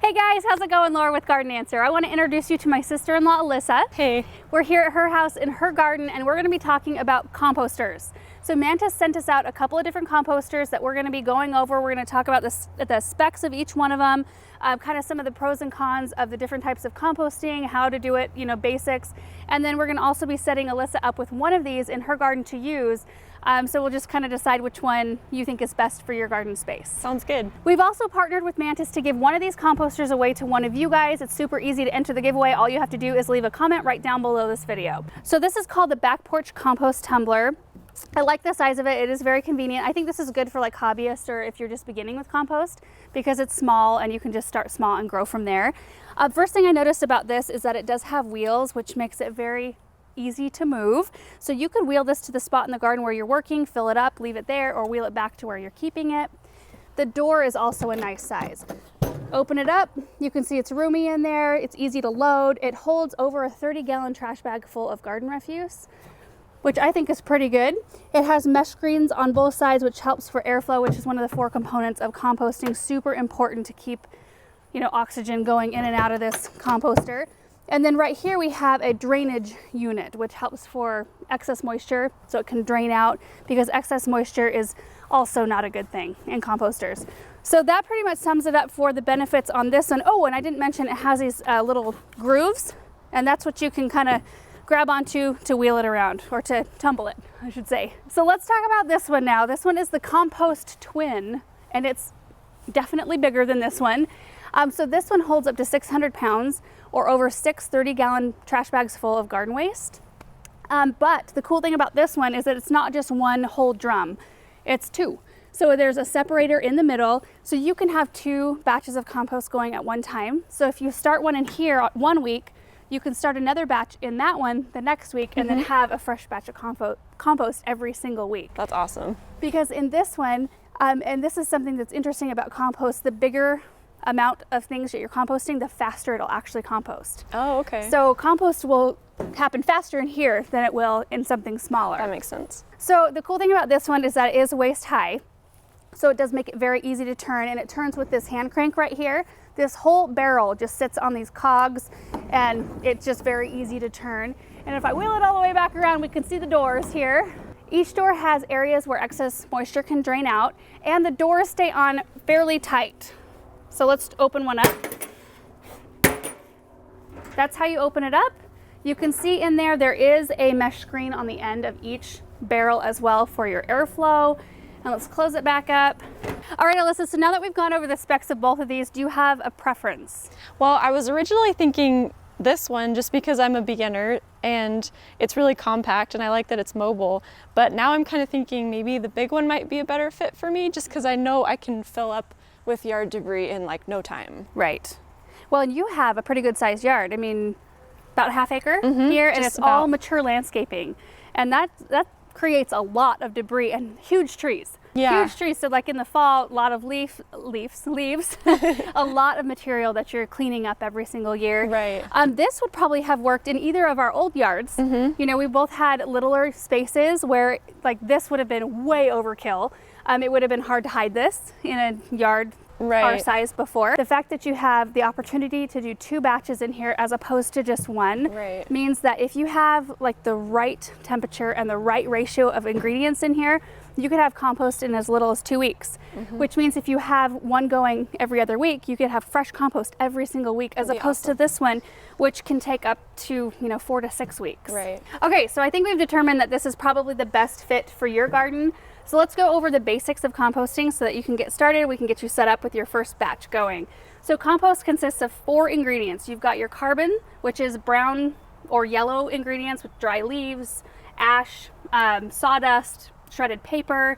Hey guys, how's it going? Laura with Garden Answer. I want to introduce you to my sister-in-law, Alyssa. Hey. We're here at her house in her garden and we're going to be talking about composters. So Mantis sent us out a couple of different composters that we're going to be going over. We're going to talk about the specs of each one of them, kind of some of the pros and cons of the different types of composting, how to do it, basics. And then we're going to also be setting Alyssa up with one of these in her garden to use. So we'll just kind of decide which one you think is best for your garden space. Sounds good. We've also partnered with Mantis to give one of these composters away to one of you guys. It's super easy to enter the giveaway. All you have to do is leave a comment right down below this video. So this is called the Back Porch Compost Tumbler. I like the size of it. It is very convenient. I think this is good for like hobbyists or if you're just beginning with compost because it's small and you can just start small and grow from there. First thing I noticed about this is that it does have wheels, which makes it very easy to move. So you could wheel this to the spot in the garden where you're working, fill it up, leave it there, or wheel it back to where you're keeping it. The door is also a nice size. Open it up, you can see it's roomy in there, it's easy to load. It holds over a 30-gallon trash bag full of garden refuse, which I think is pretty good. It has mesh screens on both sides, which helps for airflow, which is one of the 4 components of composting. Super important to keep, oxygen going in and out of this composter. And then right here we have a drainage unit, which helps for excess moisture so it can drain out, because excess moisture is also not a good thing in composters. So that pretty much sums it up for the benefits on this one. Oh, and I didn't mention it has these little grooves, and that's what you can kind of grab onto to wheel it around, or to tumble it, I should say. So let's talk about this one now. This one is the Compost Twin, and it's definitely bigger than this one. So this one holds up to 600 pounds or over 6 30-gallon trash bags full of garden waste. But the cool thing about this one is that it's not just one whole drum, it's 2. So there's a separator in the middle, so you can have 2 batches of compost going at one time. So if you start one in here one week, you can start another batch in that one the next week and then have a fresh batch of compost every single week. That's awesome. Because in this one, and this is something that's interesting about compost, the bigger amount of things that you're composting, the faster it'll actually compost. Oh, okay. So compost will happen faster in here than it will in something smaller. That makes sense. So the cool thing about this one is that it is waist high. So it does make it very easy to turn, and it turns with this hand crank right here. This whole barrel just sits on these cogs and it's just very easy to turn. And if I wheel it all the way back around, we can see the doors here. Each door has areas where excess moisture can drain out, and the doors stay on fairly tight. So let's open one up. That's how you open it up. You can see in there is a mesh screen on the end of each barrel as well for your airflow. And let's close it back up. All right, Alyssa, so now that we've gone over the specs of both of these, do you have a preference? Well, I was originally thinking this one just because I'm a beginner and it's really compact and I like that it's mobile. But now I'm kind of thinking maybe the big one might be a better fit for me, just because I know I can fill up with yard debris in like no time. Right. Well, and you have a pretty good sized yard. I mean, about a half acre here, and it's all mature landscaping. And that creates a lot of debris and huge trees. Yeah. Huge trees. So like in the fall, a lot of leaves, a lot of material that you're cleaning up every single year. Right. This would probably have worked in either of our old yards. We both had littler spaces where like this would have been way overkill. It would have been hard to hide this in a yard our size before. The fact that you have the opportunity to do 2 batches in here as opposed to just one means that if you have like the right temperature and the right ratio of ingredients in here, you could have compost in as little as 2 weeks, which means if you have one going every other week, you could have fresh compost every single week, as opposed to this one, which can take up to 4 to 6 weeks. Right. Okay, so I think we've determined that this is probably the best fit for your garden. So let's go over the basics of composting so that you can get started. We can get you set up with your first batch going. So compost consists of 4 ingredients. You've got your carbon, which is brown or yellow ingredients with dry leaves, ash, sawdust, shredded paper,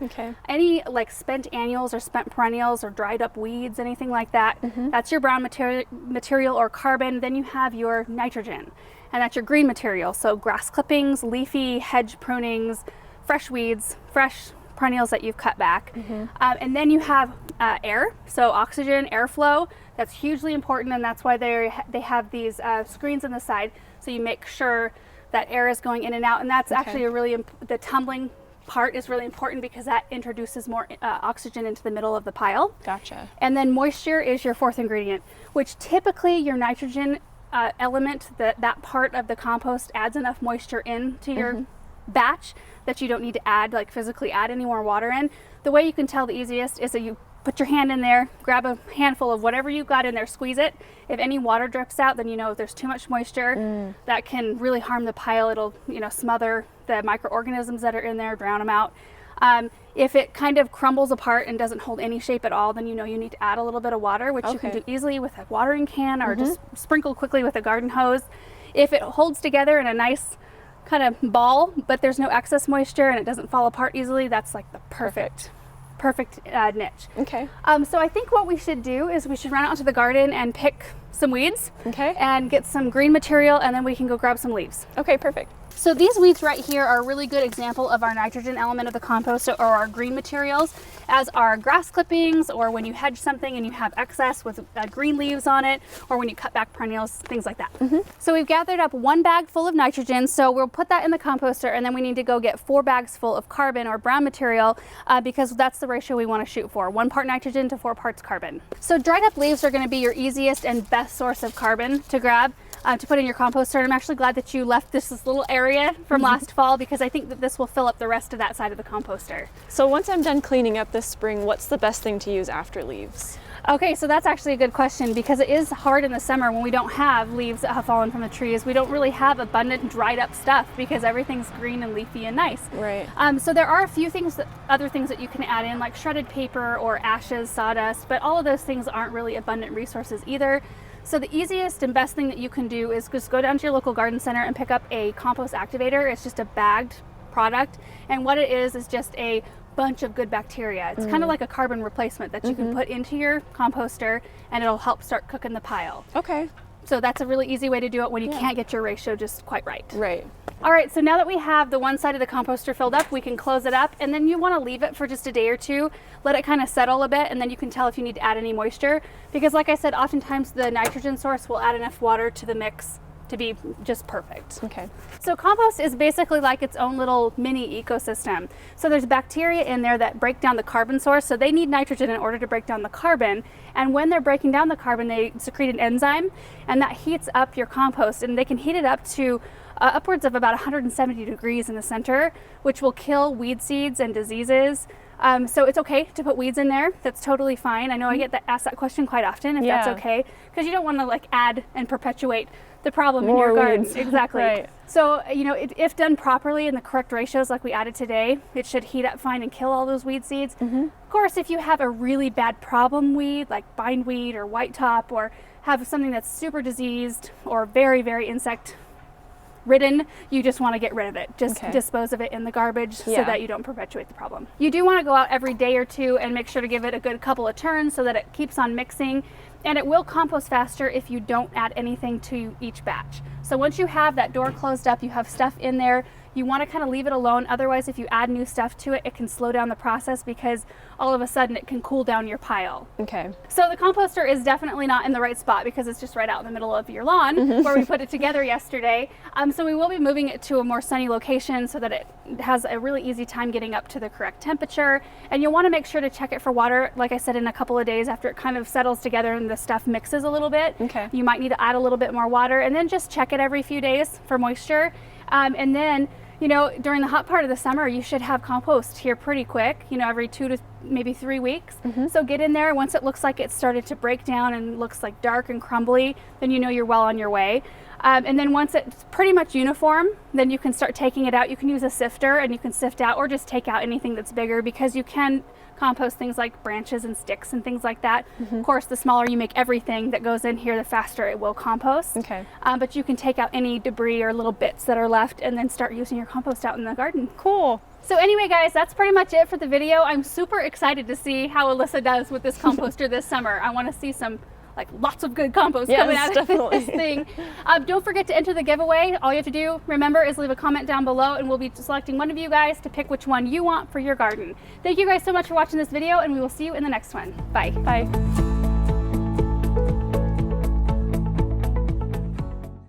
any like spent annuals or spent perennials or dried up weeds, anything like that. That's your brown material or carbon. Then you have your nitrogen, and that's your green material. So grass clippings, leafy hedge prunings, fresh weeds, fresh perennials that you've cut back. And then you have air, so oxygen, airflow. That's hugely important, and that's why they have these screens on the side, so you make sure that air is going in and out. And that's actually a really the tumbling part is really important because that introduces more oxygen into the middle of the pile. Gotcha. And then moisture is your fourth ingredient, which typically your nitrogen element, that part of the compost adds enough moisture into your batch that you don't need to add, like physically add any more water in. The way you can tell the easiest is that you put your hand in there, grab a handful of whatever you got in there, squeeze it. If any water drips out, then you know if there's too much moisture, that can really harm the pile. It'll, smother the microorganisms that are in there, drown them out. If it kind of crumbles apart and doesn't hold any shape at all, then you need to add a little bit of water, which you can do easily with a watering can or just sprinkle quickly with a garden hose. If it holds together in a nice kind of ball, but there's no excess moisture and it doesn't fall apart easily, that's like the perfect niche. Okay. So I think what we should do is we should run out to the garden and pick some weeds. Okay. And get some green material, and then we can go grab some leaves. Okay, perfect. So these weeds right here are a really good example of our nitrogen element of the compost, or our green materials, as our grass clippings, or when you hedge something and you have excess with green leaves on it, or when you cut back perennials, things like that. So we've gathered up 1 bag full of nitrogen, so we'll put that in the composter, and then we need to go get 4 bags full of carbon or brown material, because that's the ratio we want to shoot for, 1 part nitrogen to 4 parts carbon. So dried up leaves are going to be your easiest and best source of carbon to grab. To put in your composter, and I'm actually glad that you left this little area from last fall, because I think that this will fill up the rest of that side of the composter. So once I'm done cleaning up this spring, what's the best thing to use after leaves? Okay, so that's actually a good question, because it is hard in the summer when we don't have leaves that have fallen from the trees. We don't really have abundant dried up stuff because everything's green and leafy and nice. Right. So there are a few other things that you can add in, like shredded paper or ashes, sawdust, but all of those things aren't really abundant resources either. So the easiest and best thing that you can do is just go down to your local garden center and pick up a Compost Activator. It's just a bagged product, and what it is just a bunch of good bacteria. It's kind of like a carbon replacement that you can put into your composter, and it'll help start cooking the pile. Okay. So that's a really easy way to do it when you can't get your ratio just quite right. Right. All right, so now that we have the one side of the composter filled up, we can close it up, and then you want to leave it for just a day or two, let it kind of settle a bit, and then you can tell if you need to add any moisture, because like I said, oftentimes the nitrogen source will add enough water to the mix to be just perfect. Okay. So compost is basically like its own little mini ecosystem. So there's bacteria in there that break down the carbon source, so they need nitrogen in order to break down the carbon, and when they're breaking down the carbon, they secrete an enzyme, and that heats up your compost, and they can heat it up to upwards of about 170 degrees in the center, which will kill weed seeds and diseases. So it's okay to put weeds in there. That's totally fine. I know I get asked that question quite often, if that's okay, because you don't want to like add and perpetuate the problem in your garden. Exactly. Right. So, if done properly in the correct ratios like we added today, it should heat up fine and kill all those weed seeds. Of course, if you have a really bad problem weed like bindweed or white top, or have something that's super diseased or very, very insect ridden, you just want to get rid of it. Just dispose of it in the garbage so that you don't perpetuate the problem. You do want to go out every day or two and make sure to give it a good couple of turns so that it keeps on mixing, and it will compost faster if you don't add anything to each batch. So once you have that door closed up, you have stuff in there, you want to kind of leave it alone. Otherwise, if you add new stuff to it, it can slow down the process, because all of a sudden it can cool down your pile. Okay. So the composter is definitely not in the right spot, because it's just right out in the middle of your lawn where we put it together yesterday. So we will be moving it to a more sunny location so that it has a really easy time getting up to the correct temperature. And you'll want to make sure to check it for water, like I said, in a couple of days after it kind of settles together and the stuff mixes a little bit. Okay. You might need to add a little bit more water, and then just check it every few days for moisture. And then during the hot part of the summer, you should have compost here pretty quick, every 2 to maybe 3 weeks. So get in there. Once it looks like it's started to break down and looks like dark and crumbly, then you're well on your way. And then once it's pretty much uniform, then you can start taking it out. You can use a sifter and you can sift out, or just take out anything that's bigger, because you can compost things like branches and sticks and things like that. Of course, the smaller you make everything that goes in here, the faster it will compost. Okay. But you can take out any debris or little bits that are left and then start using your compost out in the garden. Cool. So anyway, guys, that's pretty much it for the video. I'm super excited to see how Alyssa does with this composter this summer. I want to see some lots of good compost coming out of this thing. Don't forget to enter the giveaway. All you have to do, remember, is leave a comment down below, and we'll be selecting one of you guys to pick which one you want for your garden. Thank you guys so much for watching this video, and we will see you in the next one. Bye. Bye.